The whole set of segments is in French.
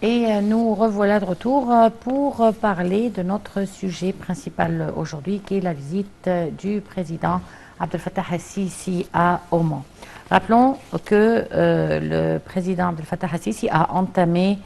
Et nous revoilà de retour pour parler de notre sujet principal aujourd'hui, qui est la visite du président Abdel Fattah el-Sisi à Oman. Rappelons que le président Abdel Fattah el-Sisi a entamé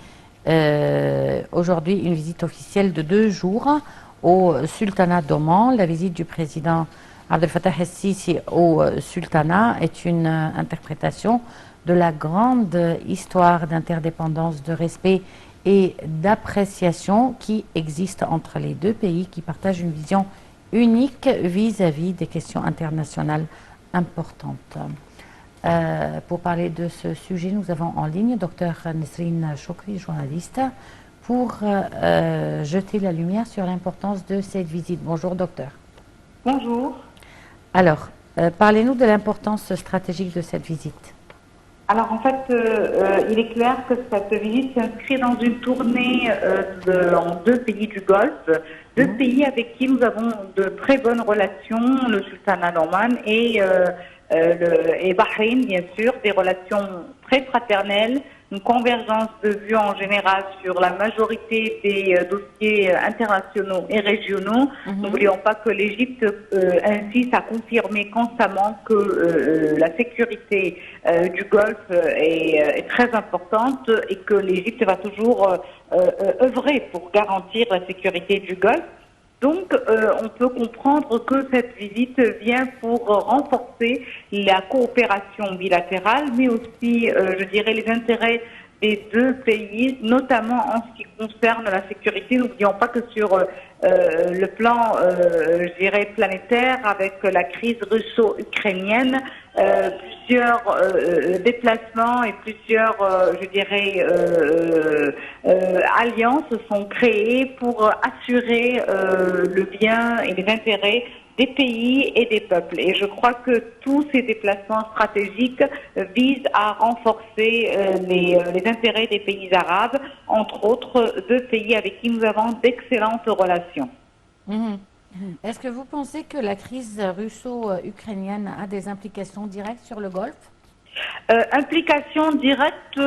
aujourd'hui une visite officielle de 2 jours au sultanat d'Oman. La visite du président Abdel Fattah el-Sisi au sultanat est une interprétation de la grande histoire d'interdépendance, de respect et d'appréciation qui existe entre les deux pays qui partagent une vision unique vis-à-vis des questions internationales importantes. Pour parler de ce sujet, nous avons en ligne Dr Nesrine Chokri, journaliste, pour jeter la lumière sur l'importance de cette visite. Bonjour docteur. Bonjour. Alors, parlez-nous de l'importance stratégique de cette visite. Alors en fait, il est clair que cette visite s'inscrit dans une tournée en 2 pays du Golfe, 2 pays avec qui nous avons de très bonnes relations, le sultanat d'Oman et Bahreïn, bien sûr, des relations très fraternelles, une convergence de vues en général sur la majorité des dossiers internationaux et régionaux. N'oublions pas que l'Égypte insiste à confirmer constamment que la sécurité du Golfe est très importante et que l'Égypte va toujours œuvrer pour garantir la sécurité du Golfe. Donc, on peut comprendre que cette visite vient pour renforcer la coopération bilatérale, mais aussi, je dirais, les intérêts des 2 pays, notamment en ce qui concerne la sécurité. N'oublions pas que sur le plan, je dirais, planétaire, avec la crise russo-ukrainienne, plusieurs déplacements et plusieurs, je dirais, alliances sont créées pour assurer le bien et les intérêts des pays et des peuples. Et je crois que tous ces déplacements stratégiques visent à renforcer les intérêts des pays arabes, entre autres 2 pays avec qui nous avons d'excellentes relations. Est-ce que vous pensez que la crise russo-ukrainienne a des implications directes sur le Golfe ? Implication directe,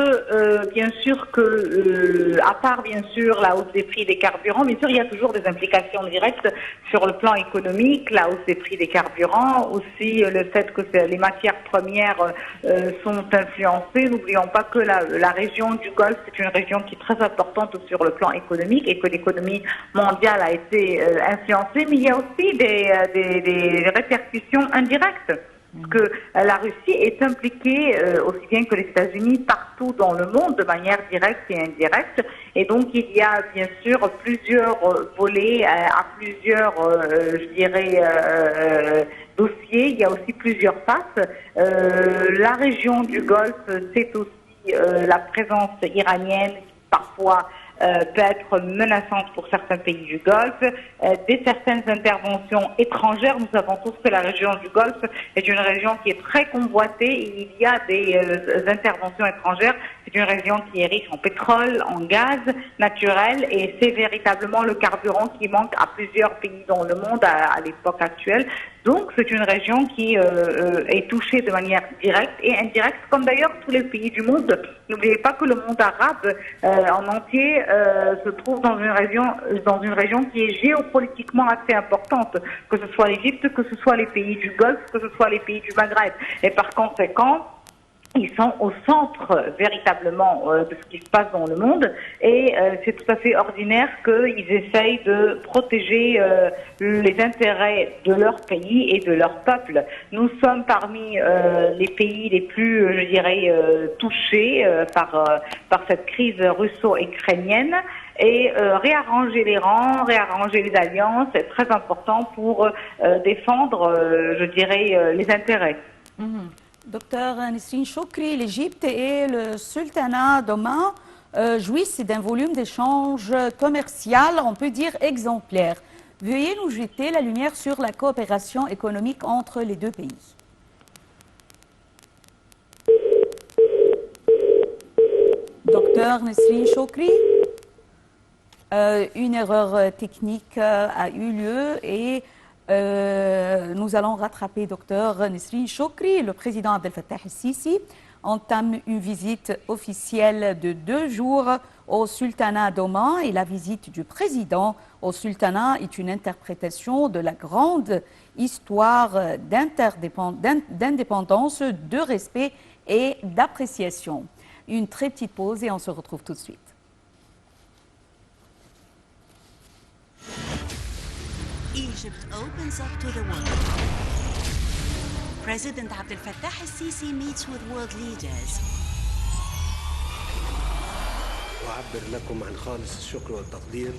bien sûr que, à part bien sûr la hausse des prix des carburants, bien sûr il y a toujours des implications directes sur le plan économique, la hausse des prix des carburants, aussi le fait que les matières premières sont influencées. N'oublions pas que la région du Golfe c'est une région qui est très importante sur le plan économique et que l'économie mondiale a été influencée, mais il y a aussi des répercussions indirectes. Parce que la Russie est impliquée, aussi bien que les États-Unis, partout dans le monde, de manière directe et indirecte. Et donc, il y a bien sûr plusieurs volets, à plusieurs, je dirais, dossiers. Il y a aussi plusieurs faces. La région du Golfe, c'est aussi la présence iranienne qui parfois peut être menaçante pour certains pays du Golfe, certaines interventions étrangères. Nous savons tous que la région du Golfe est une région qui est très convoitée et il y a des interventions étrangères. C'est une région qui est riche en pétrole, en gaz naturel et c'est véritablement le carburant qui manque à plusieurs pays dans le monde à l'époque actuelle. Donc c'est une région qui est touchée de manière directe et indirecte, comme d'ailleurs tous les pays du monde. N'oubliez pas que le monde arabe en entier se trouve dans une région qui est géopolitiquement assez importante, que ce soit l'Égypte, que ce soit les pays du Golfe, que ce soit les pays du Maghreb. Et par conséquent, ils sont au centre véritablement de ce qui se passe dans le monde et c'est tout à fait ordinaire qu'ils essayent de protéger les intérêts de leur pays et de leur peuple. Nous sommes parmi les pays les plus, je dirais, touchés par cette crise russo-ukrainienne et réarranger les rangs, réarranger les alliances est très important pour défendre, je dirais, les intérêts. Docteur Nesrine Chokri, l'Égypte et le sultanat d'Oman jouissent d'un volume d'échanges commercial, on peut dire exemplaire. Veuillez nous jeter la lumière sur la coopération économique entre les 2 pays. Docteur Nesrine Chokri, une erreur technique a eu lieu et nous allons rattraper Dr Nesrine Chokri, le président Abdel Fattah el-Sisi. entame une visite officielle de 2 jours au sultanat d'Oman et la visite du président au sultanat est une interprétation de la grande histoire d'indépendance, de respect et d'appréciation. Une très petite pause et on se retrouve tout de suite. Egypt opens up to the world. President Abdel Fattah al-Sisi meets with world leaders. أعبر لكم عن خالص الشكر والتقدير